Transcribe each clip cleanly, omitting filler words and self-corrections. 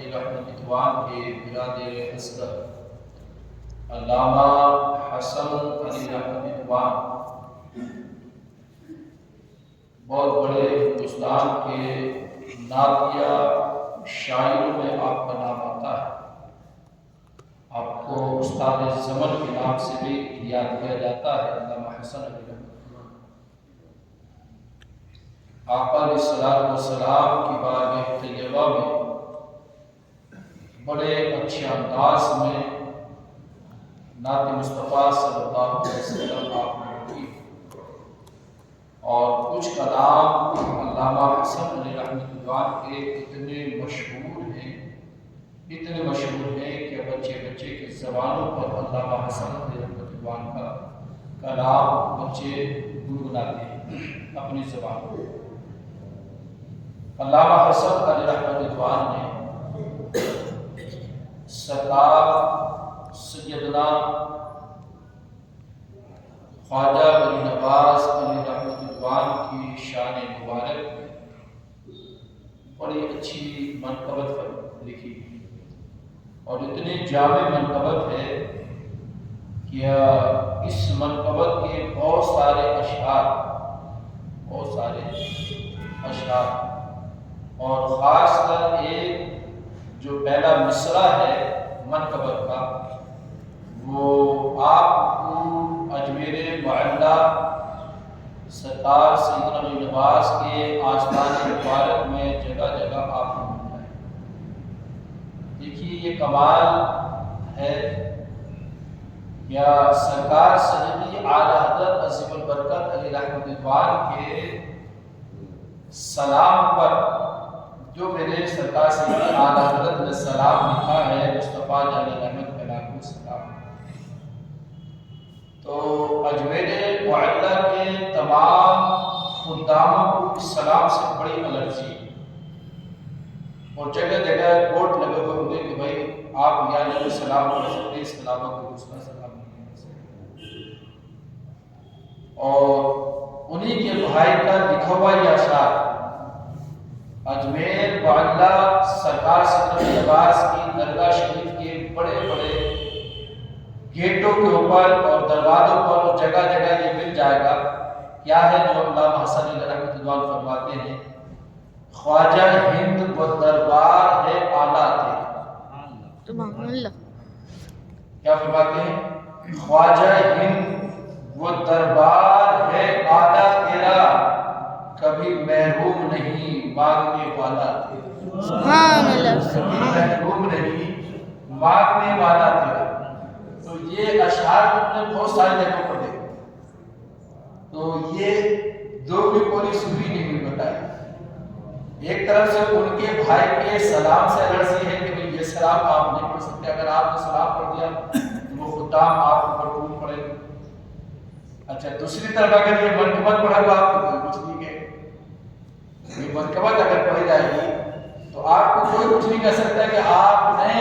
علی رحمت اللہ کے برادر اصغر علامہ حسن علی رحمت اللہ بہت بڑے ہندوستان کے نعتیہ شاعروں میں آپ کا نام آتا ہے۔ آپ کو استاد زمن کے نام سے بھی یاد کیا جاتا ہے، علامہ حسن علی رحمت اللہ۔ آقا علیہ الصلوۃ والسلام کی بارگاہ طیبہ میں بڑے اچھے انداز میں نعت مصطفیٰ صلی اللہ علیہ وسلم آپ نے کی، اور کچھ کلام علامہ حسن علی رحمت اللہ کے اتنے مشہور ہیں کہ بچے کی زبانوں پر علامہ حسن علی رحمت اللہ کا کلام بچے گنگناتے ہیں اپنی زبانوں پر۔ علامہ حسن علی رحمت اللہ نے سرکار سیدنا خواجہ ولی نواز علی رحمت اللہ کی شان مبارک میں بڑی اچھی منقبت لکھی اور اتنی جامع منقبت ہے کہ اس منقبت کے بہت سارے اشعار اور خاص کر ایک جو پہلا مصرع ہے منقبت کا، وہ آپ کو اجمیر معلیٰ سرکار سیدنا ولی نواز کے آستان مبارک میں جگہ جگہ آپ کو ملتا ہے۔ دیکھیے یہ کمال ہے یا سرکار سیدی اعلیٰ حضرت عظیم البرکت علی رحمت اللہ کے سلام پر جو میرے سرکار سیدی اعلیٰ حضرت نے سلام لکھا ہے، مصطفیٰ جان رحمت علیہ السلام، تو اجمیر معلیٰ کے تمام خداموں کو اس سلام سے بڑی الرجی ہے، اور جگہ جگہ بورڈ لگے ہوئے ہوں گے کہ بھائی آپ یہاں جب سلام پڑھ سکتے، اس علاوہ کوئی دوسرا سلام نہیں پڑھ سکتے۔ اور انہی کے بھائی کا لکھا ہوا یہ اشعار اجمیر معلیٰ سرکار سیدنا نواز کی درگاہ شریف کے بڑے بڑے گیٹوں کے اوپر اور دروازوں پر اور جگہ جگہ یہ مل جائے گا۔ کیا ہے جو علامہ حسن علی رحمت اللہ فرماتے ہیں؟ خواجہ ہند و دربار ہے اعلیٰ تیرا۔ کیا فرماتے ہیں؟ خواجہ ہند و دربار ہے اعلیٰ تیرا، کبھی محروم نہیں مانگنے والا تیرا۔ سبحان اللہ، محروم نہیں مانگنے والا تیرا۔ تو یہ اشعار اپنے بہت سارے جگہوں پر دیکھو، تو یہ دو بھی کوئی صوفی نہیں ہوئی بتائی۔ ایک طرف سے ان کے بھائی کے سلام سے الرجی ہے کہ یہ سلام آپ نہیں پڑھ سکتے، اگر آپ نے سلام پڑھ دیا تو وہ خطاب آپ کو مرحوم پڑے گا۔ اچھا، دوسری طرف اگر یہ منقبت پڑھا تو آپ کو کوئی کچھ نہیں کہے، یہ منقبت اگر پڑھی جائے گی تو آپ کو کوئی کچھ نہیں کہہ سکتا کہ آپ نے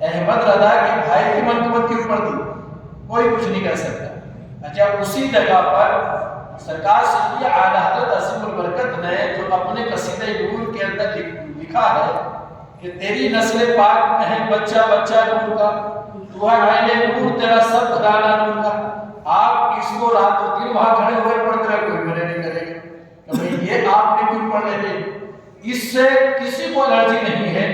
احمد رضا کے بھائی کی منقبت کیوں پڑھ دی، کوئی کچھ نہیں کہہ سکتا۔ اچھا، اسی جگہ پر سرکار سیدی اعلیٰ حضرت عظیم البرکت نے جو اپنے قصیدہ نور کے اندر لکھا ہے کہ تیری نسل پاک میں ہے بچہ بچہ نور کا، تو ہے عین نور تیرا سب خزانہ نور کا۔ آپ اس کو رات و دن وہاں کھڑے ہوئے پڑھتے رہے، کوئی منع نہیں کرے گا کہ بھئی یہ آپ نے کیوں پڑھ رہے تھے، اس سے کسی کو الرجی نہیں ہے۔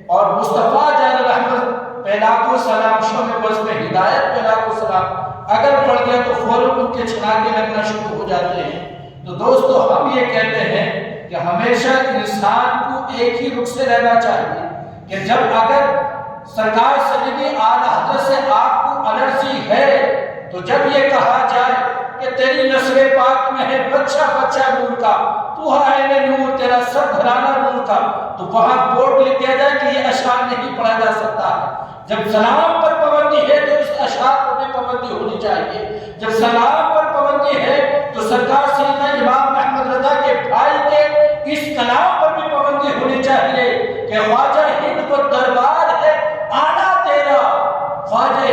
اور مصطفیٰ جان رحمت پہ لاکھوں سلام، شمع بز میں ہدایت پہ لاکھوں سلام، اگر پڑھ دیا تو فوراً ان کے چھلاکے لگنا شروع ہو جاتے ہیں۔ تو دوستو ہم یہ کہتے ہیں کہ ہمیشہ انسان کو ایک ہی رخ سے رہنا چاہیے کہ جب اگر سرکار سیدی اعلیٰ حضرت سے آپ کو الرجی ہے تو جب یہ کہا جائے کہ تیری نسل پاک میں ہے بچہ بچہ نور کا، تو ہے عین نور تیرا سب گھرانہ نور کا، تو وہاں بورڈ لکھ دیا جائے کہ یہ اشعار نہیں پڑھا جا سکتا ہے۔ جب سلام پر پابندی ہے تو اس اشعار پر بھی پابندی ہونی چاہیے۔ جب سلام پر پابندی ہے تو سرکار سیدنا امام احمد رضا کے بھائی کے اس کلام پر بھی پابندی ہونی چاہیے کہ خواجہ ہند کو دربار ہے اعلیٰ تیرا، خواجہ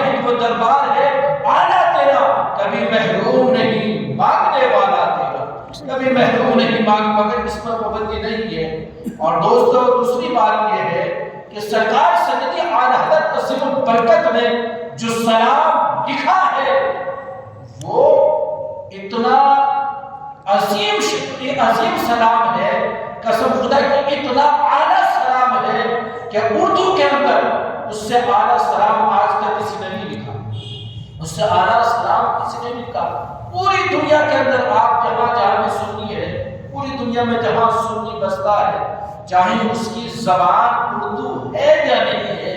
ہند کو دربار ہے اعلیٰ تیرا، کبھی محروم نہیں مانگنے والا تیرا۔ بھی محروم نہیں مگر اس پر پابندی نہیں ہے۔ اور دوستو دوسری بات یہ ہے کہ سرکار سیدی اعلی حضرت عظیم البرکت نے جو سلام لکھا ہے وہ اتنا عظیم سلام ہے، قسم خدا کی اتنا اعلیٰ سلام ہے کہ اردو کے اندر اس سے اعلیٰ سلام آج تک کسی نے نہیں لکھا، اس سے اعلیٰ سلام کسی نے نہیں لکھا۔ پوری دنیا کے اندر آپ جہاں میں سنی ہے، پوری دنیا میں جہاں سنی بستا ہے، چاہے اس کی زبان اردو ہے یا نہیں ہے،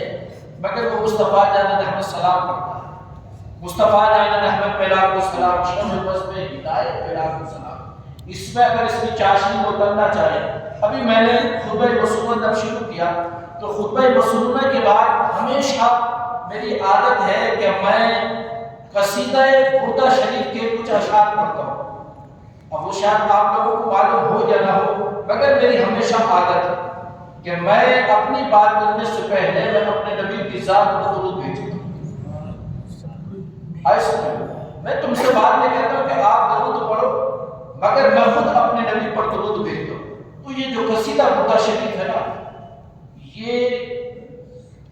مگر وہ مصطفیٰ جان احمد سلام پڑھتا ہے۔ مصطفیٰ جان احمد پہ لاکھوں سلام، شمع بس میں ہدایت پہ لاکھوں سلام۔ اس میں اگر اس کی چاشنی کو کرنا چاہے، ابھی میں نے خطبہ مسنونہ جب شروع کیا تو خطبہ مسنونہ کے بعد ہمیشہ میری عادت ہے کہ میں قصیدہ بردہ شریف کے کچھ اشعار پڑھتا ہوں۔ اب وہ شاید آپ لوگوں کو معلوم ہو یا نہ ہو، مگر میری ہمیشہ عادت ہے کہ میں اپنی بات کرنے سے پہلے میں اپنے نبی کی ذات کو درود بھیجتا ہوں۔ میں تم سے بات میں کہتا ہوں کہ آپ درود پڑھو، مگر میں خود اپنے نبی پر درود بھیجتا ہوں۔ تو یہ جو قصیدہ بردہ شریف ہے نا، یہ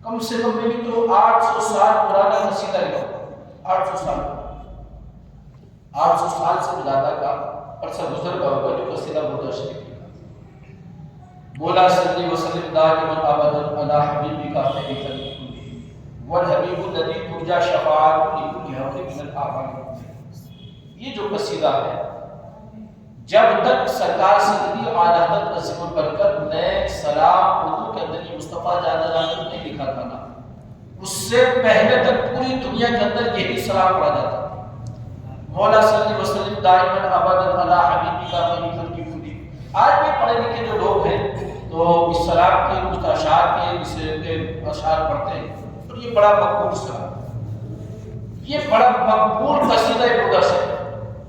کم سے کم میری تو 800 سال پرانا قصیدہ ہے۔ 800 سال سے زیادہ کا عرصہ گزر گیا ہوگا جو قصیدہ بردہ شریف ہے۔ مولا صلی وسلم دائما ابدا علی حبیبک خیر خلق والحبیب الذی ترجی شفاعتہ لکل حق من الاعمال۔ یہ جو قصیدہ ہے، جب تک سرکار سیدی اعلی حضرت عظیم البرکت نے سلام اردو کے اندر یہ مصطفیٰ جان نے نہیں لکھا تھا نا، اس سے پہلے تک پوری دنیا کے اندر یہی سلام پڑھا جاتا تھا۔ مولا صلی وسلم دائما ابدا علی حبیبک خیر خلق کلی۔ آج بھی پڑھے لکھے جو لوگ ہیں تو اس سلام کے کچھ اشعار کے اشعار پڑھتے ہیں، اور یہ بڑا مقبول سلام، یہ بڑا مقبول قصیدہ بردہ شریف،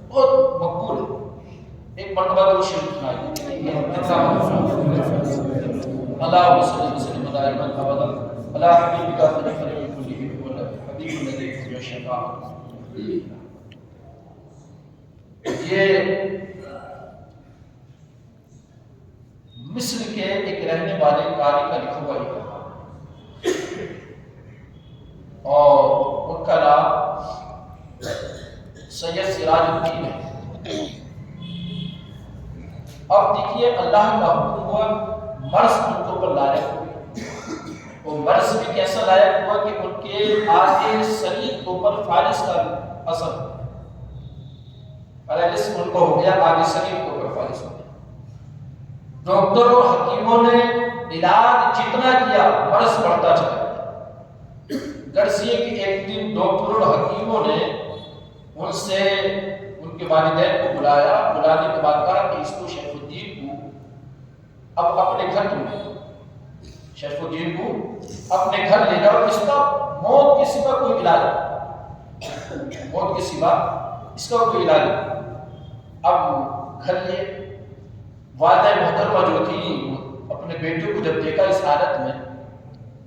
بہت مقبول ہے۔ ایک مرتبہ درود شریف سنائیے، اللہم صلی وسلم دائما ابدا علی حبیبک خیر خلق کلی والحبیب الذی ترجی شفاعتہ۔ یہ مصر کے ایک رہنے والے قاری کا لکھا ہوا ہے، اور ان کا نام سید سراج الدین ہے۔ اب دیکھیے اللہ کا حکم ہوا، مرض ان کے اوپر لائق ہوئے۔ وہ مرض بھی کیسا لائق ہوا کہ ان کے آگے شریر کے اوپر فالس کا اثر، پیرالس ان کو ہو گیا، آگے شریر کے اوپر فالس ہو گیا۔ ڈاکٹروں حکیموں نے علاج جتنا کیا، مرض بڑھتا چلا گیا۔ غرض یہ کہ ایک دن ڈاکٹروں حکیموں نے ان سے ان کے والدین کو بلایا، بلانے کے بعد کہا کہ اس کو شیخ الدین کو اب اپنے گھر تم لے جاؤ، شیخ الدین کو اپنے گھر لے جاؤ، اس کا موت کے سوا کوئی علاج نہیں، موت کے سوا اس کا کوئی علاج نہیں۔ اب گھر لے، والدہ محترمہ جو تھی اپنے بیٹے کو جب دیکھا اس حالت میں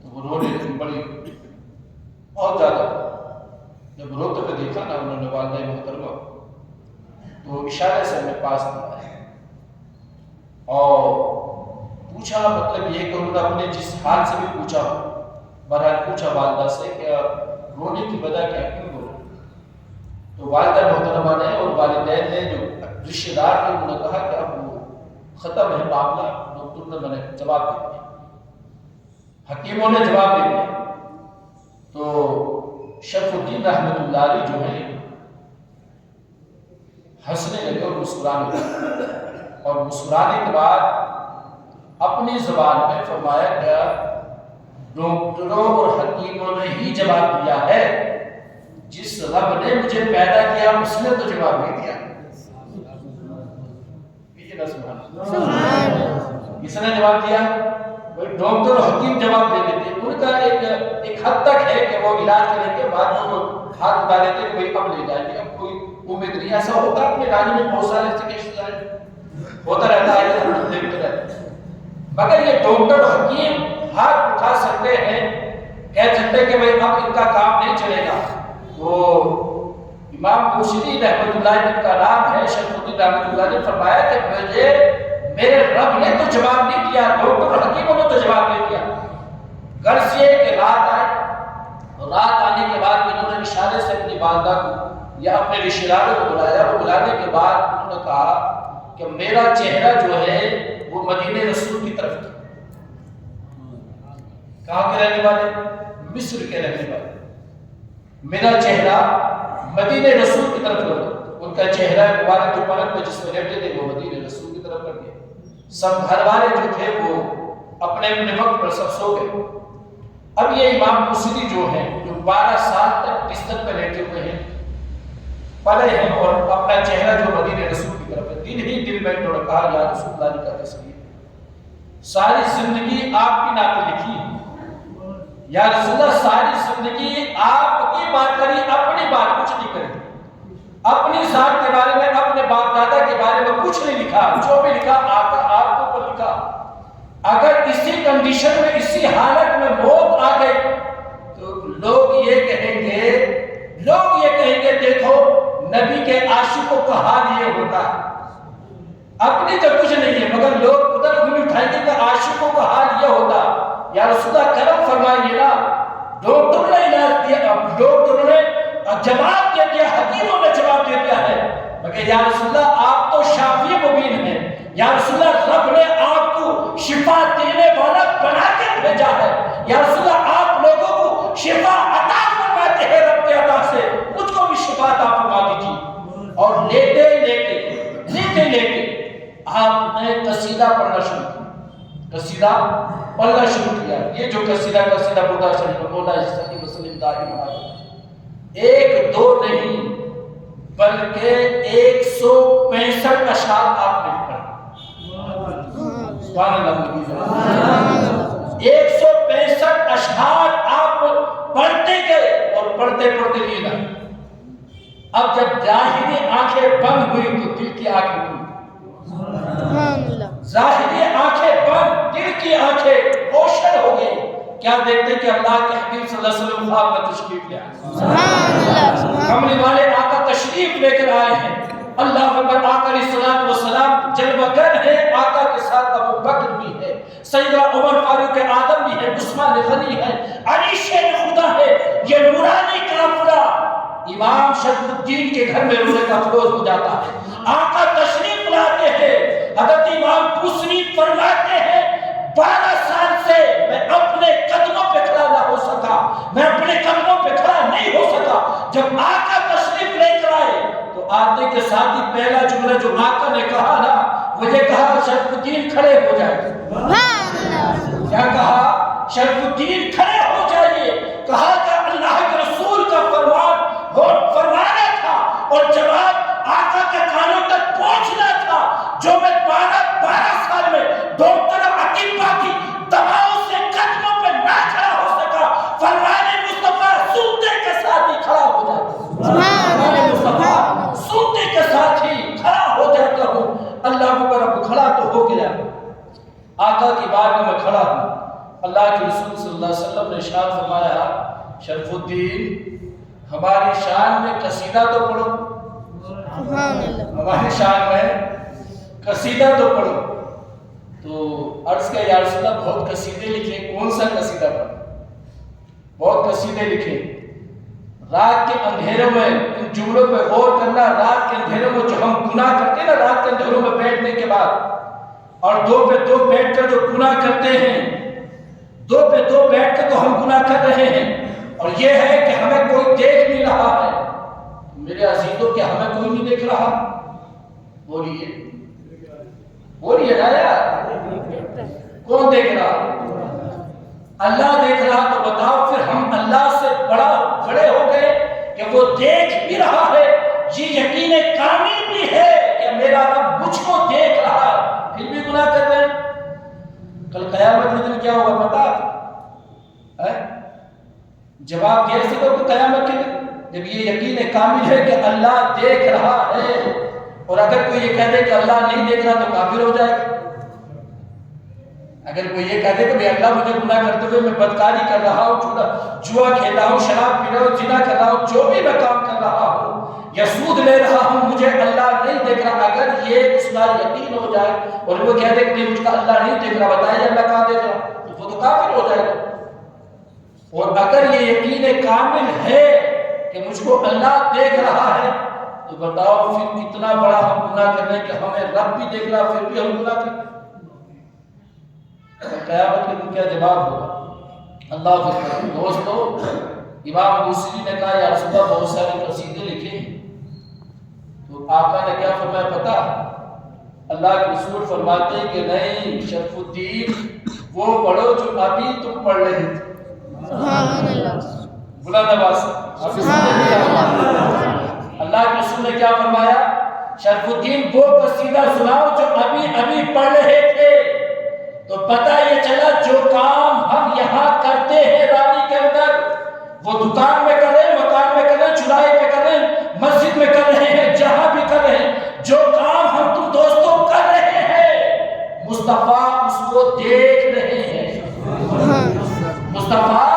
تو وہ رونے لگی، بڑی بہت زیادہ۔ جب روتے ہوئے دیکھا نا انہوں نے والدہ محترمہ تو اشارے سے ہمیں پاس دیا اور پوچھا، مطلب یہ کہ انہوں نے اپنے جس حال سے بھی پوچھا، بہرحال پوچھا والدہ سے کہ رونے کی وجہ کیا، کیوں رو رہے؟ تو والدہ محترمہ نے اور والدین نے جو رشتہ دار تھے انہوں نے کہا کہ اب وہ ختم ہے معاملہ، ڈاکٹر نے جواب دے دیا، حکیموں نے جواب دے دیا۔ تو شرف الدین رحمۃ اللہ علیہ جو ہے ہنسنے لگے اور مسکرانے لگے، اور مسکرانے کے بعد اپنی زبان میں فرمایا گیا، ڈاکٹروں اور حکیموں نے ہی جواب دیا ہے، جس رب نے مجھے پیدا کیا اس نے تو جواب نہیں دیا۔ کس نے جواب دیا؟ وہی ڈاکٹر اور حکیم جواب دے دیتے، ان کا ایک حد تک ہے کہ وہ علاج کرنے کے بعد وہ ہاتھ اٹھا لیتے کہ بھائی اب لے جائیں گے، اب کوئی امید نہیں۔ ایسا ہوتا ہے اپنے علاج میں، بہت سارے ایسے کیس ہوتا رہتا ہے، دیکھتے رہتے ہیں، مگر یہ ڈاکٹر حکیم ہاتھ اٹھا سکتے ہیں، کہہ سکتے کہ بھائی اب ان کا کام نہیں چلے گا۔ تو امام بوصیری رحمۃ اللہ علیہ کا نام ہے، شیخ الدین رحمۃ اللہ علیہ نے فرمایا کہ مجھے میرے رب نے تو جواب نہیں دیا، ڈاکٹر حکیموں نے تو جواب نہیں دیا۔ گھر سے کہ رات آئے، رات آنے کے بعد انہوں نے اشارے سے اپنی والدہ کو یا اپنے رشتہ داروں کو بلایا، وہ بلانے کے بعد انہوں نے کہا کہ میرا چہرہ جو ہے وہ مدینہ رسول کی طرف تھا۔ کہاں کے رہنے والے؟ مصر کے رہنے والے۔ میرا چہرہ مدینہ رسول کی طرف تھا، ان کا چہرہ مبارک جو پلنگ پہ جس میں لیٹے تھے وہ مدینہ رسول کی طرف کر گئے۔ سب گھر والے جو تھے وہ اپنے اپنے وقت پر سب سو گئے۔ اب یہ امام بوصیری جو ہیں، جو 12 سال تک بستر پہ لیٹے ہوئے ہیں، پڑے ہیں اور اپنا چہرہ جو مدینہ رسول کی طرف ہے، دن ہی دل میں انہوں نے کہا یا رسول اللہ کا تصویر، ساری زندگی آپ کی نام پہ لکھی ہے، یا رسول اللہ ساری زندگی آپ کی بات کری، اپنی بات کچھ نہیں کری، اپنی ذات کے بارے میں، اپنے باپ دادا کے بارے میں کچھ نہیں لکھا، جو بھی لکھا آقا آپ کو پر لکھا۔ اگر اسی کنڈیشن میں، اسی حالت میں موت آ گئی تو لوگ یہ کہیں گے دیکھو نبی کے عاشقوں کا حال یہ ہوتا ہے، اپنی تو کچھ نہیں ہے مگر لوگ ادھر انگلی اٹھائیں گے کہ عاشقوں کا حال یہ ہوتا۔ یا رسول اللہ کرم فرمائیے نا، ڈاکٹر نے علاج دیا، ڈاکٹر نے جواب دے دیا، حکیموں نے جواب دے دیا ہے، مگر یا رسول اللہ آپ تو شافی مبین ہیں، یا رسول اللہ رب نے آپ کو شفا دینے والا بنا کے بھیجا ہے، یا رسول اللہ آپ لوگوں کو شفا عطا فرماتے ہیں رب کے عطا سے، مجھ کو بھی شفا عطا فرما دیجیے۔ اور لیتے آپ نے قصیدہ پڑھنا شروع کیا۔ یہ جو قصیدہ بولا شریف مولا صلی وسلم دائم علیہ، ایک دو نہیں بلکہ 165 اشعار آپ نے پڑھے۔ سبحان اللہ، 165 اشعار آپ پڑھتے گئے اور پڑھتے نیند آئی۔ اب جب ظاہری آنکھیں بند ہوئی تو دل کی آنکھیں کھلی۔ ظاہری آنکھیں بند، دل کی آنکھیں روشن ہو گئی۔ کیا دیکھتے کہ اللہ کے حبیب صلی اللہ علیہ وسلم خواب میں تشریف لے آئے، کملی والے آقا تشریف لے کر آئے ہیں۔ اللہ اکبر، آقا علیہ الصلوۃ والسلام جلوہ گر ہے، آقا کے ساتھ ابو بکر بھی ہے، سیدنا عمر فاروق اعظم بھی ہے، عثمان غنی ہے، علی شیر خدا ہے۔ یہ نورانی قافلہ امام شرف الدین کے گھر میں روزے کا فروز ہو جاتا ہے۔ آقا تشریف لاتے ہیں، حضرت امام بوصیری فرماتے ہیں 12 سال سے میں اپنے قدموں پہ کھڑا نہ ہو سکا، میں اپنے قدموں پہ کھڑا نہیں ہو سکا۔ جب آقا تشریف لے کر آئے تو آتے کے ساتھ ہی پہلا جملہ جو آقا نے کہا نا، وہ یہ کہا شرف الدین کھڑے ہو جائے۔ کیا کہا؟ شرف الدین کھڑے ہو جائیے۔ کہا کہ اللہ کے رسول کا فرمانا تھا اور جواب آقا کے کانوں تک پہنچنا تھا، جو میں 12 سال میں ڈاکٹر اطباء کی دواؤں سے قدموں پہ نہ کھڑا ہو سکا۔ فرمانے مصطفیٰ سنتے کے ساتھ ہی کھڑا ہو جاتا ہوں، مصطفیٰ سنتے کے ساتھ ہی کھڑا ہو جاتا ہوں۔ اللہ کو اب کھڑا تو ہو گیا، آقا کی بارگاہ میں کھڑا ہوں۔ اللہ کے رسول صلی اللہ علیہ وسلم نے ارشاد فرمایا، شرف الدین ہماری شان میں قصیدہ تو پڑھو، ہماری شان میں قصیدہ تو پڑھو۔ تو عرض کا یا رسول اللہ بہت قصیدے لکھے، کون سا قصیدہ پڑھو؟ بہت قصیدے لکھے۔ رات کے اندھیروں میں ان جملوں پہ غور کرنا، رات کے اندھیروں میں جو ہم گناہ کرتے ہیں نا، رات کے اندھیروں میں بیٹھنے کے بعد اور دو پہ دو بیٹھ کر جو گناہ کرتے ہیں، دو پہ دو بیٹھ کر تو ہم گناہ کر رہے ہیں، اور یہ ہے کہ ہمیں کوئی دیکھ نہیں رہا ہے۔ میرے عزیزوں کہ ہمیں کوئی نہیں دیکھ رہا، بولیے نا یار، کون دیکھ رہا؟ اللہ دیکھ رہا۔ تو بتاؤ پھر ہم اللہ سے بڑے ہو گئے کہ وہ دیکھ بھی رہا ہے، یہ یقین کامل بھی ہے کہ میرا رب مجھ کو دیکھ رہا ہے، پھر بھی گناہ کر رہے ہیں۔ کل قیامت کے دن کیا ہوگا پتا ہے؟ جواب دے سکو کہ قیامت کے دن جب یہ یقین کامل ہے کہ اللہ دیکھ رہا ہے، اور اگر کوئی یہ کہہ دے کہ اللہ نہیں دیکھ رہا تو کافر ہو جائے گا۔ اگر کوئی یہ کہہ دے کہ بھئی اللہ مجھے گناہ کرتے ہوئے میں بدکاری کر رہا ہوں، جوا کھیل رہا ہوں، شراب پی رہا ہوں، زنا کر رہا ہوں، جو بھی میں کام کر رہا ہوں، یا سود لے رہا ہوں مجھے اللہ نہیں دیکھ رہا، اگر یہ اس کا یقین ہو جائے اور وہ کہہ دے کہ مجھ کا اللہ نہیں دیکھ رہا، بتائیے اللہ کہاں دیکھ رہا، تو وہ تو کافر ہو جائے گا۔ اور اگر یہ یقین کامل ہے کہ مجھ کو اللہ دیکھ رہا ہے تو بتاؤ پھر کتنا بڑا ہم گناہ کر رہے ہیں کہ ہمیں رب بھی دیکھ رہا پھر بھی ہم گناہ کریں۔ قیامت کے دن کیا جواب ہوگا؟ اللہ کے دوستو، امام بوصیری نے کہا یا رسول اللہ بہت سارے قصیدے لکھے ہیں، تو آقا نے کیا فرمایا پتہ؟ اللہ کے رسول فرماتے ہیں کہ نہیں شرف الدین وہ پڑھو جو ابھی تم پڑھ رہے تھے۔ بلند آواز سے اللہ کے رسول نے کیا فرمایا؟ شرف الدین وہ قصیدہ سناؤ جو ابھی ابھی پڑھ رہے تھے۔ تو پتہ یہ چلا جو کام ہم یہاں کرتے ہیں رانی کے اندر، وہ دکان میں کر رہے ہیں، مکان میں کر رہے ہیں، چوراہے پہ کر رہے ہیں، مسجد میں کر رہے ہیں، جہاں بھی کر رہے ہیں، جو کام ہم تم دوستوں کر رہے ہیں مصطفیٰ اس کو دیکھ رہے ہیں، مصطفیٰ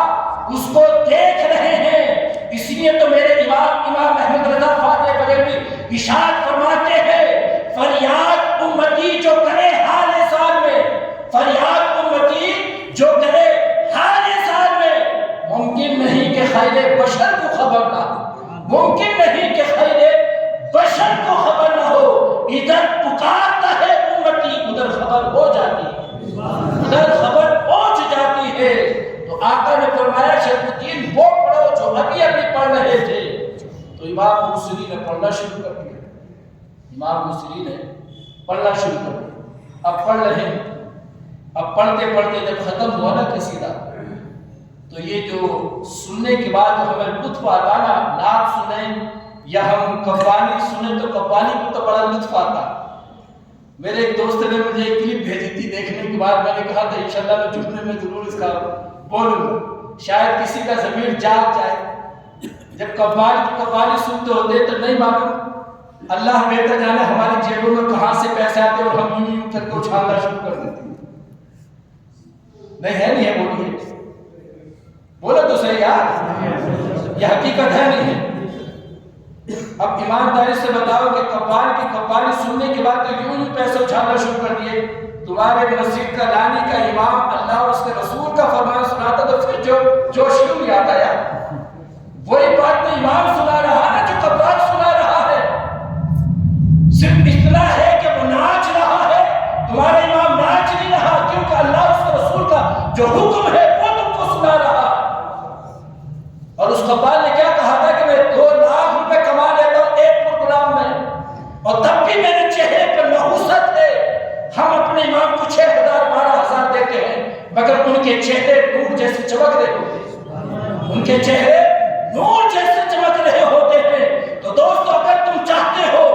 اس کو دیکھ رہے ہیں۔ اس لیے تو میرے امام احمد رضا فاضل بریلوی ارشاد فرماتے ہیں فریاد امتی جو کرے حال سال میں، فریاد امتی جو کرے حال سال میں، ممکن نہیں کہ خیر بشر کو خبر نہ ہو، ممکن نہیں کہ خیر بشر کو خبر نہ ہو۔ ادھر پکارتا ہے امتی ادھر خبر ہو جاتی ہے، ادھر خبر پہنچ جاتی ہے۔ تو آقا نے فرمایا شرف الدین وہ پڑھو جو ابھی ابھی پڑھ رہے تھے۔ تو امام بوصیری نے پڑھنا شروع کر دیا، امام بوصیری نے پڑھنا شروع کر دیا، اب پڑھ رہے ہیں۔ اب پڑھتے پڑھتے جب ختم ہوا نا قصیدہ، تو یہ جو سننے کے بعد ہمیں لطف آتا نا، نعت سنیں یا ہم قوالی سنیں تو قوالی کو تو بڑا لطف آتا۔ میرے ایک دوست نے مجھے ایک کلپ بھیجی تھی، دیکھنے کے بعد میں نے کہا تھا انشاءاللہ میں جمعے میں ضرور اس کا بولوں گا، شاید کسی کا ضمیر جاگ جائے۔ جب قوالی سنتے ہوتے تو نہیں معلوم اللہ بہتر جانے ہماری جیبوں میں کہاں سے پیسے آتے اور ہم یوں یوں کر کے اچھالنا شروع کر دیتے۔ نہیں ہے، نہیں ہے، بولیے بولو تو صحیح یار، یہ حقیقت ہے نہیں ہے۔ اب ایمانداری سے بتاؤ کہ قوالی سننے کے بعد تو یوں یوں پیسے اچھالنا شروع کر دیے، تمہارے مسجد کا لانی کا امام اللہ اور اس کے رسول کا فرمان سناتا تو پھر جوش کیوں نہیں آتا یار؟ وہی بات تو امام سنا رہا ہے جو قوالی سنا رہا ہے، صرف اتنا ہے کہ وہ ناچ رہا ہے، تمہارا امام ناچ نہیں رہا، کیونکہ اللہ اور اس کے رسول کا جو حکم ہے وہ تم کو سنا رہا ہے۔ اور اس قبال نے کیا کہا تھا کہ میں 2 لاکھ روپے کما لیتا ہوں ایک پروگرام میں، اور تب بھی میرے چہرے پر نحوست ہے۔ ہم اپنے امام کو 6,000 12,000 دیتے ہیں، مگر ان کے چہرے نور جیسے چمک رہے ہوتے ہیں، ان کے چہرے نور جیسے چمک رہے ہوتے ہیں۔ تو دوستو اگر تم چاہتے ہو،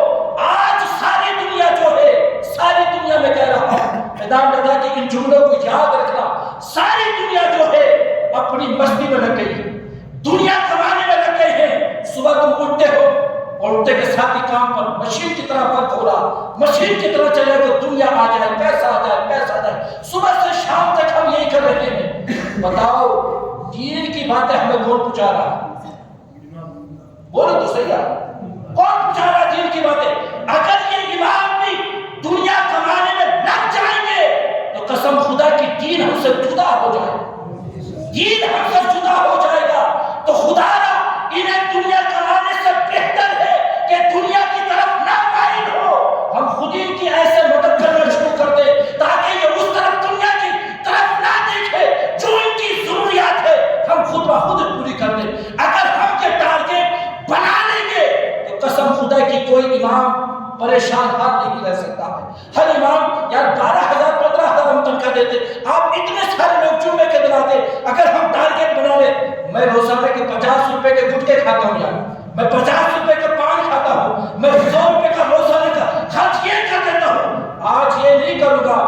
آج ساری دنیا جو ہے، ساری دنیا میں کہہ رہا ہوں، میدان رضا کی ان جملوں کو یاد رکھنا، ساری دنیا جو ہے اپنی مستی میں لگ گئی ہے، دنیا کمانے میں لگ گئے ہیں۔ صبح تم اٹھتے ہو اور اٹھتے کے ساتھ ہی کام پر مشین کی طرح فرق ہو رہا، مشین کی طرح چلے تو دنیا آ جائے، پیسہ آ جائے، پیسہ آ جائے، صبح سے شام تک ہم یہی کر رہے ہیں۔ بتاؤ دین کی باتیں ہمیں کون پوچھا رہا؟ بولو تو صحیح ہے، کون پوچھا رہا دین کی باتیں؟ اگر یہ امام بھی دنیا کمانے میں لگ جائیں گے تو قسم خدا کی دین ہم سے جدا ہو جائے گا، دین ہم سے جدا ہو جائے گا۔ تو خدا را انہیں دنیا کمانے سے بہتر ہے کہ دنیا کی طرف نہ مائل ہو، ہم خود ان کی ایسے مدد کرنا شروع کر دیں تاکہ یہ اس طرف دنیا کی طرف نہ دیکھے، جو ان کی ضروریات ہے ہم خود بخود پوری کر دیں۔ اگر ہم یہ ٹارگیٹ بنا لیں گے تو قسم خدا کی کوئی امام پریشان حال نہیں رہ سکتا ہے۔ ہر امام یار 12,000 15,000 ہم تنخواہ دیتے، آپ اتنے سارے لوگ جمعے کے دن آتے، اگر ہم ٹارگیٹ بنا لیں، میں روزانہ کے 50 روپے کے گٹکے کھاتا ہوں یار، میں 50 روپے کا پان کھاتا ہوں، میں 100 روپے کا روزانہ کا خرچ یہ کر دیتا ہوں، آج یہ نہیں کروں گا،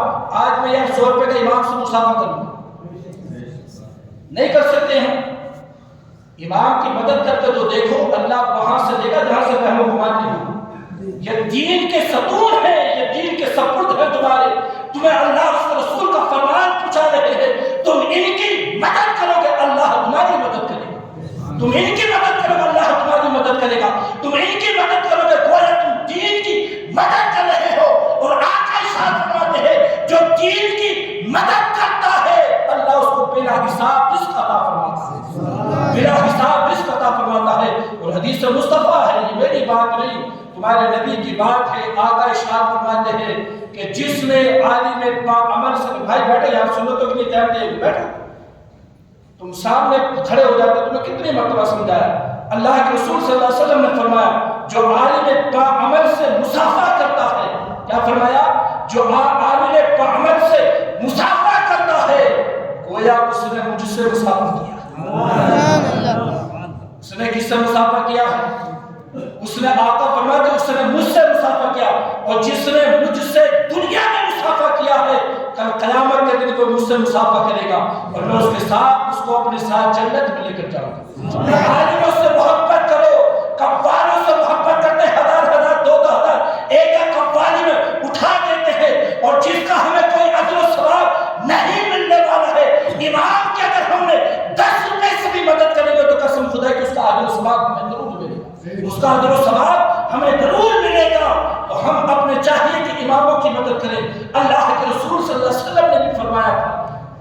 آج میں یار 100 روپے کا امام سے مسافہ کروں گا، نہیں کر سکتے ہیں۔ امام کی مدد کرتے تو دیکھو اللہ وہاں سے دے گا جہاں سے وہم و گمان نہیں ہو۔ یہ دین کے ستون ہیں، یہ دین کے سپرد ہیں تمہارے، تمہیں اللہ اس رسول کا فرمان پہنچا رہے ہیں، تم ان کی مدد کرو گے اللہ تمہاری مدد کرے گا، تم ان کی مدد کرو گے اللہ تمہاری مدد کرے گا۔ کرے گا. تم ان کی مدد کرو گے گویا تم دین کی مدد کر رہے ہو. اور آقا ارشاد فرماتے ہیں جو دین کی مدد کرتا ہے اللہ اس کو بلا حساب رزق عطا فرماتا ہے. بلا حساب رزق عطا فرماتا ہے. اور حدیث مصطفیٰ ہے، یہ میری بات نہیں تمہارے نبی کی بات ہے. آقا ارشاد فرماتے ہیں کہ جس نے عالم با عمل سے، بھائی بیٹھے یار سنو تو کتنی ٹائم دے گی، بیٹھو تم سامنے کھڑے ہو جاتے. تمہیں کتنی مرتبہ سمجھایا. اللہ کے رسول صلی اللہ علیہ وسلم نے فرمایا جو عالم با عمل سے مسافہ کرتا ہے، کیا فرمایا؟ جو عامل با عمل سے مسافہ کرتا ہے گویا اس نے مجھ سے مسافہ کیا. اس نے کس سے مسافہ کیا ہے؟ اس نے آقا فرمایا کہ اس نے مجھ سے مسافہ کیا. اور جس نے مجھ سے دنیا میں مسافہ کیا ہے کل قیامت کے دن کوئی مجھ سے مسافہ کرے گا اور میں اس کے ساتھ اس کو اپنے ساتھ جنت میں لے کر جاؤں گا. عالموں سے محبت کرو، قوالوں سے محبت کرتے ہیں، ہزار ہزار دو دو ہزار ایک ایک قوالی میں اٹھا دیتے ہیں اور جس کا ہمیں کوئی اجر و ثواب نہیں ملنے والا ہے. امام کی اگر ہم نے 10 روپے سے بھی مدد کریں گے تو قسم خدا کہ اس کا اجر و ثواب ہمیں ضرور ملے گا، اس کا اجر و ثواب ہمیں ضرور ملے گا. تو ہم اپنے چاہیے کہ اماموں کی مدد کریں. اللہ کے رسول صلی اللہ علیہ وسلم نے بھی فرمایا تھا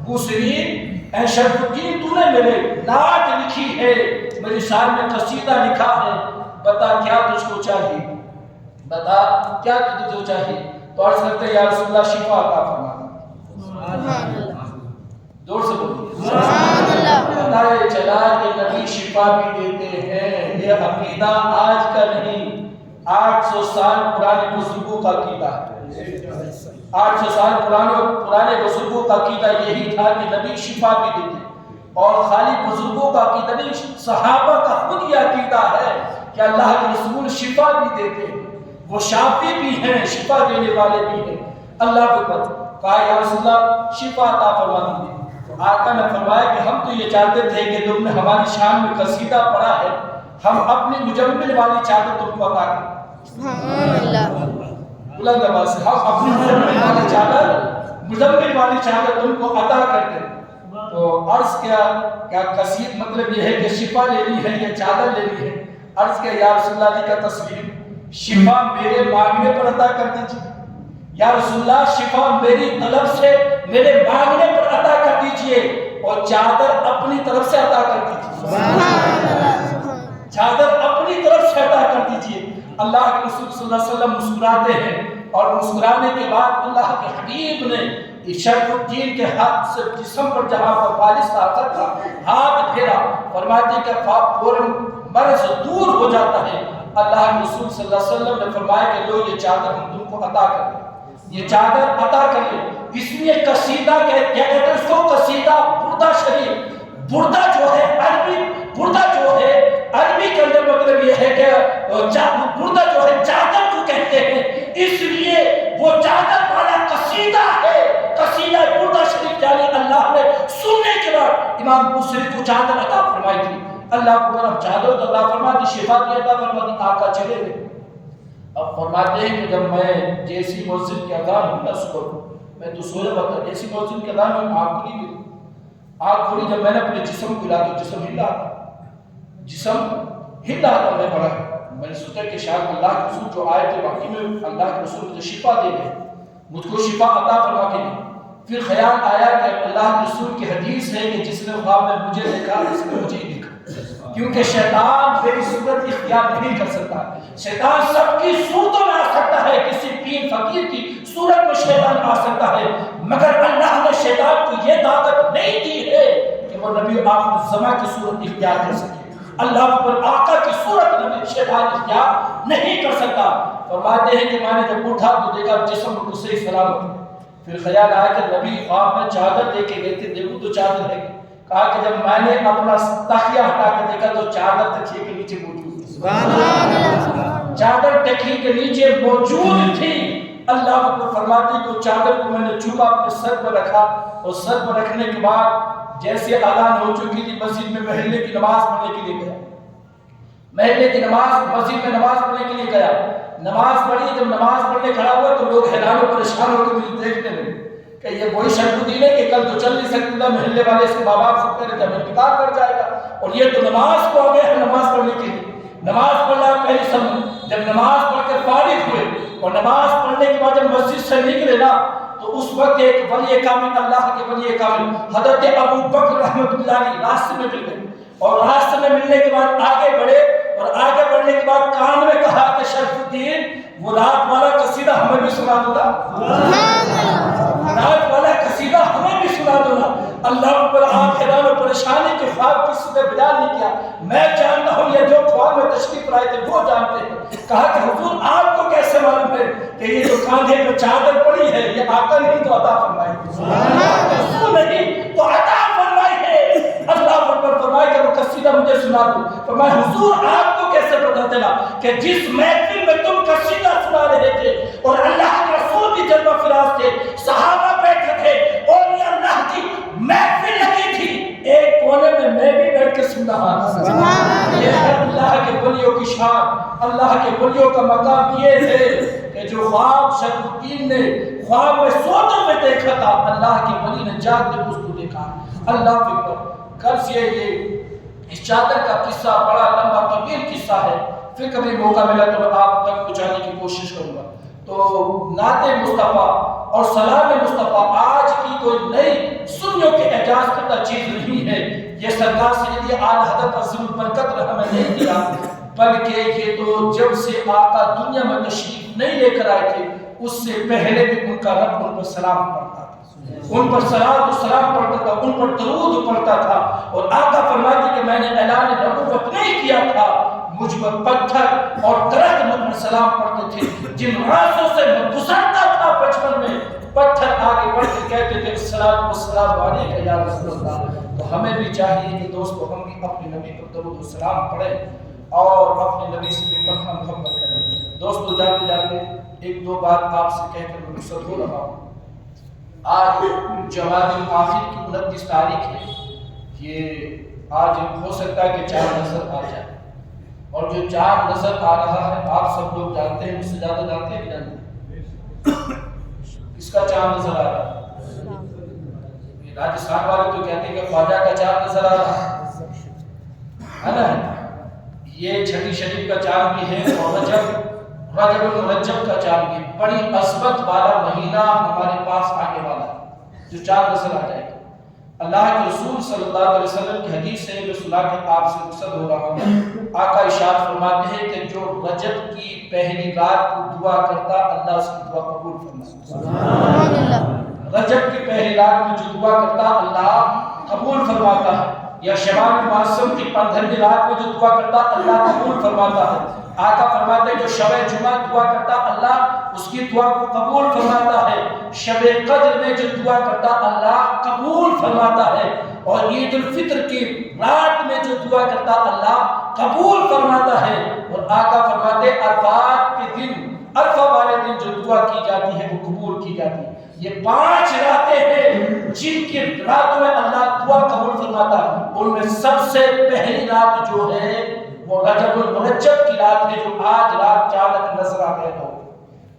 بوسری اے شرف الدین تو نے میرے نعت لکھی ہے، میری شان میں قصیدہ لکھا ہے، بتا کیا تجھ کو چاہیے، بتا کیا تجھ کو چاہیے. تو عرض کرتے یا رسول اللہ شفا عطا فرما. دور سے بولیے پتہ یہ چلا کہ نبی شفا بھی دیتے ہیں. یہ عقیدہ آج کا نہیں، 800 سال پرانے بزرگوں کا عقیدہ ہے. 800 سال پرانے بزرگوں کا عقیدہ یہی تھا کہ نبی شفا بھی دیتے. اور خالی بزرگوں کا عقیدہ نہیں، صحابہ کا خود یہ عقیدہ ہے کہ اللہ کے رسول شفا بھی دیتے ہیں، وہ شافی بھی ہیں، شفا دینے والے بھی ہیں. اللہ کو کہا یا رسول اللہ شفا عطا فرما دیجیے. آقا نے فرمایا کہ ہم تو یہ چاہتے تھے کہ تم نے ہماری شان میں قصیدہ پڑھا ہے، ہم اپنی مجمل والی چادر تم کو عطا کریں. بلند آواز سے ہم اپنی مجمل والی چادر تم کو عطا کرتے. تو عرض کیا قصید مطلب یہ ہے کہ شفا لینی ہے یا چادر لینی ہے. عرض کیا یا رسول اللہ علیہ کا تصویر شفا میرے مانگنے پر عطا کر دیجیے. یا رسول اللہ شفا میری طلب سے میرے مانگنے پر عطا کر دیجئے اور چادر اپنی طرف سے عطا کر دیجئے. چادر اپنی طرف سے عطا کر دیجئے. اللہ کے رسول صلی اللہ علیہ وسلم مسکراتے ہیں اور مسکرانے کے بعد اللہ کے حبیب نے شرف الدین کے ہاتھ سے جسم پر جہاں پر فالش کا اثر تھا ہاتھ پھیرا، فرماتے کہ فوراً مرض دور ہو جاتا ہے. اللہ کے رسول صلی اللہ علیہ وسلم نے فرمایا کہ لو یہ چادر ہم تم کو عطا کر دیں، یہ چادر عطا کر لیں. اس لیے قصیدہ کیا کہتے ہیں اس کو؟ قصیدہ بردہ شریف. بردہ جو ہے عربی، بردہ جو ہے عربی کے اندر مطلب یہ ہے کہ بردہ جو ہے چادر کو کہتے ہیں، اس لیے وہ چادر والا قصیدہ ہے. قصیدہ بردہ شریف یعنی اللہ نے سننے کے بعد امام بوصیری کو چادر عطا فرمائی تھی. اللہ کو بڑا چادر عطا فرما دی، شفا بھی عطا فرما دی. آقا چلے گئے. اب فرماتے ہیں کہ جب میں جیسی مسجد کے اذان ہوئی نا صبح، میں تو سویا ہوا تھا، جیسی مسجد کے اذان ہوئی آنکھ کھلی گئی. آنکھ کھلی جب میں نے اپنے جسم کو ہلا تو جسم ہلا، جسم ہلا تھا. میں نے سوچا کہ شاید اللہ کے رسول جو آئے تھے واقعی میں اللہ کے رسول مجھے شفا دے گئے، مجھ کو شفا عطا فرما کے دے. پھر خیال آیا کہ اللہ کے رسول کی حدیث ہے کہ جس نے خواب میں مجھے دیکھا اس نے مجھے ہی دیکھا، کیونکہ شیطان میری صورت اختیار نہیں کر سکتا. شیطان سب کی صورتوں میں آ سکتا ہے، کسی پیر فقیر کی صورت میں شیطان آ سکتا ہے، مگر اللہ نے شیطان کو یہ طاقت نہیں دی ہے کہ وہ نبی آخر الزمان کی صورت اختیار کر سکے. اللہ پر آقا کی صورت نبی شیطان اختیار نہیں کر سکتا. فرماتے ہیں کہ میں نے جب اٹھا تو دیکھا جسم کو صحیح سلامت. پھر خیال آیا کہ نبی خواب میں چادر دے کے گئے تھے، دیکھو تو چادر ہے. کہا کہ جب میں نے اپنا تکیہ ہٹا کے دیکھا تو چادر تکیے کے نیچے موجود تھی. چادر تکیے کے نیچے موجود تھی. اللہ کو فرماتی تو چادر کو میں نے چوبا اپنے سر پر رکھا اور سر پر رکھنے کے بعد جیسے اذان ہو چکی تھی مسجد میں محلے کی نماز پڑھنے کے لیے گیا. محلے کی نماز مسجد میں نماز پڑھنے کے لیے گیا. نماز پڑھی. جب نماز پڑھنے کھڑا ہوا تو لوگ حیران و پریشان ہو کے مجھے دیکھنے لگے کہ یہ وہی شرف الدین ہے کہ کل تو چل نہیں سکتا، محلے والے اس کے ماں باپ سب کہہ رہے جب انتقال کر جائے گا اور یہ تو نماز کو آ گیا ہے نماز پڑھنے کے لیے. نماز پڑھنا پہلی سنت۔ جب نماز پڑھ کر فارغ ہوئے اور نماز پڑھنے کے بعد جب مسجد سے نکلے نا تو اس وقت ایک ولی کامل، اللہ کے ولی کامل حضرت ابو بکر رحمۃ اللہ علیہ راستے میں مل گئے، اور راستے میں ملنے کے بعد آگے بڑھے، اور آگے بڑھنے کے بعد کان میں کہا کہ شرف الدین وہ رات والا قصیدہ ہمیں بھی سنا دو نا، رات والا قصیدہ ہمیں بھی سنا دو نا۔ اللہ پر آپ حیران و پریشانی کے خواب کسی نے بیان نہیں کیا، میں جانتا ہوں یہ جو خواب میں تشریف لائے تھے وہ جانتے ہیں۔ کہا کہ حضور آپ کو کیسے معلوم ہے کہ یہ جو کاندھے پہ چادر پڑی ہے یہ آقا نہیں تو عطا فرمائی ہے، نہیں تو عطا فرمائی ہے۔ اللہ پر فرمائے کہ وہ قصیدہ مجھے سنا دو۔ فرمایا حضور آپ کو کیسے پتہ چلا کہ جس محفل میں تم قصیدہ سنا رہے تھے اور اللہ کے رسول کی جلوہ فراز تھے، صحابہ بیٹھے تھے اور یہ اللہ کی محفل لگی تھی، ایک کونے میں بھی بیٹھ کے سن رہا تھا۔ یہ ہے اللہ کے ولیوں کی شان، اللہ کے ولیوں کا مقام یہ ہے کہ جو خواب شرف الدین نے خواب میں سوتے میں دیکھا تھا، اللہ کے ولی نے جاگتے اس کو دیکھا۔ اللہ اکبر۔ غرض یہ اس چادر کا قصہ بڑا لمبا طویل قصہ ہے، پھر کبھی موقع ملا تو میں آپ تک پہنچانے کی کوشش کروں گا۔ تو نعت مصطفیٰ اور سلام مصطفیٰ آج کی کوئی نئی سنیوں کے اعجاز کرتا چیز نہیں ہے، یہ سرکار سیدی اعلی حضرت عظیم البرکت رحمہ نہیں دیا، بلکہ یہ تو جب سے آقا دنیا میں تشریف نہیں لے کر آئے تھے اس سے پہلے بھی ان کا رب ان پر سلام پڑھتا تھا، ان پر سلام پڑھتا تھا، ان پر درود پڑھتا تھا، اور آقا فرماتے کہ میں نے اعلان نبوت نہیں کیا تھا، مجھ پر پتھر اور درخت مجھ پر سلام پڑھتے تھے، جن راستوں سے میں گزرتا تھا بچپن میں پتھر آگے بڑھ کے کہتے تھے السلام والسلام علیک یا رسول اللہ۔ تو ہمیں بھی چاہیے کہ دوستو ہم بھی اپنے نبی پر درود و سلام پڑھیں اور اپنے نبی سے بھی پناہ محبت کریں۔ دوستو جاتے جاتے ایک دو بات آپ سے کہہ کر میں رخصت ہو رہا ہوں۔ آج جمادی الآخر کی 29 تاریخ ہے، یہ آج ہو سکتا ہے کہ چاند نظر آ جائے، اور جو چاند نظر آ رہا ہے آپ سب لوگ جانتے ہیں، مجھ سے زیادہ جانتے ہیں کہ جانتے ہیں اس کا چاند نظر آ رہا ہے؟ راجستھان والے تو کہتے ہیں کہ خواجہ کا چاند نظر آ رہا ہے نا، یہ چھٹی شریف کا چاند بھی ہے، اور رجب المرجب کا چاند بھی، بڑی عظمت والا مہینہ ہمارے پاس آنے والا ہے جو چاند نظر آ جائے گا۔ اللہ کے رسول صلی اللہ علیہ وسلم کی حدیث ہے جو سنا کے آپ سے رخصت ہو رہا ہوں۔ آقا ارشاد فرماتے ہیں کہ جو رجب کی پہلی رات کو دعا کرتا اللہ اس کی دعا قبول فرماتا ہے۔ رجب کی پہلی رات میں جو دعا کرتا اللہ قبول فرماتا ہے، یا شعبان المعظم کی 15ویں رات میں جو دعا کرتا اللہ قبول فرماتا ہے۔ آقا فرماتے ہیں جو شب جمعہ دعا کرتا اللہ اس کی دعا کو قبول فرماتا ہے، شب قدر میں جو دعا کرتا اللہ قبول فرماتا ہے، اور عید الفطر کی رات میں جو دعا کرتا اللہ قبول فرماتا ہے۔ اور آقا فرماتے عرفات کے دن، عرفہ والے دن جو دعا کی جاتی ہے وہ قبول کی جاتی ہے۔ یہ 5 راتیں ہیں جن کی راتوں میں اللہ دعا قبول فرماتا ہے، ان میں سب سے پہلی رات جو ہے وہ رجب المرجب کی رات ہے، جو آج رات چاند نظر آ گیا ہو،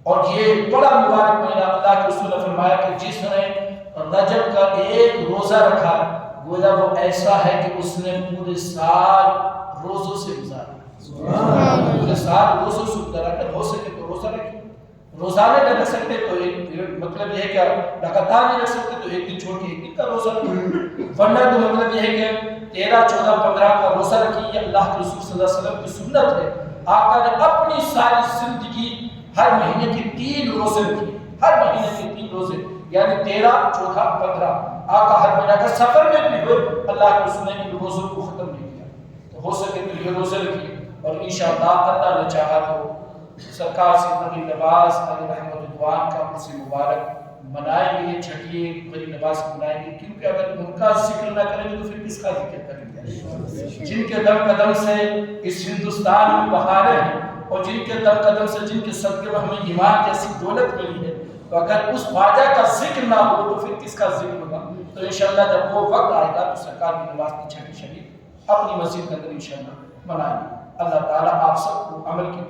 اور یہ بڑا مبارک مہینہ۔ اللہ کے رسول نے فرمایا کہ جس نے رجب کا ایک روزہ رکھا گویا وہ ایسا ہے کہ اس نے پورے سال روزوں سے گزارا، پورے سال روزوں سے گزارا۔ اگر ہو سکے تو روزہ رکھیں، روزانہ نہ رکھ سکتے تو مطلب یہ ہے کہ لگاتار نہیں رکھ سکتے تو ایک دن چھوڑ کے ایک دن کا روزہ رکھیں، ورنہ تو مطلب یہ ہے کہ 13، 14، 15 کا روزہ رکھیں۔ یہ اللہ کے رسول صلی اللہ علیہ وسلم کی سنت ہے۔ آقا نے اپنی ساری زندگی ہر مہینے کے 3 روزے رکھے، ہر مہینے کے 3 روزے، یعنی 13، 14، 15۔ آقا ہر مہینہ کا سفر میں بھی ہوئے اللہ کے رسول نے ان روزوں کو ختم نہیں کیا۔ تو ہو سکے تو یہ روزے رکھیے، اور انشاءاللہ اللہ نے چاہا تو سرکار سے نبی لباس علیہ رحمت الدوان کا عرص مبارک منائیں گے، چھٹی بڑی لباس منائیں گے، کیونکہ اگر ان کا ذکر نہ کریں گے تو پھر کس کا ذکر کریں گے؟ جن کے دم قدم سے اس ہندوستان میں بہاریں ہیں، اور جن کے دم قدم سے جن کے صدقے میں ہمیں ایمان جیسی دولت ملی ہے، تو اگر اس خواجہ کا ذکر نہ ہو تو پھر کس کا ذکر ہوگا؟ تو انشاءاللہ جب وہ وقت آئے گا تو سرکار کی نماز کی چھٹی شریف اپنی مسجد کے اندر انشاءاللہ منائیں گے۔ اللہ تعالیٰ آپ سب کو عمل کی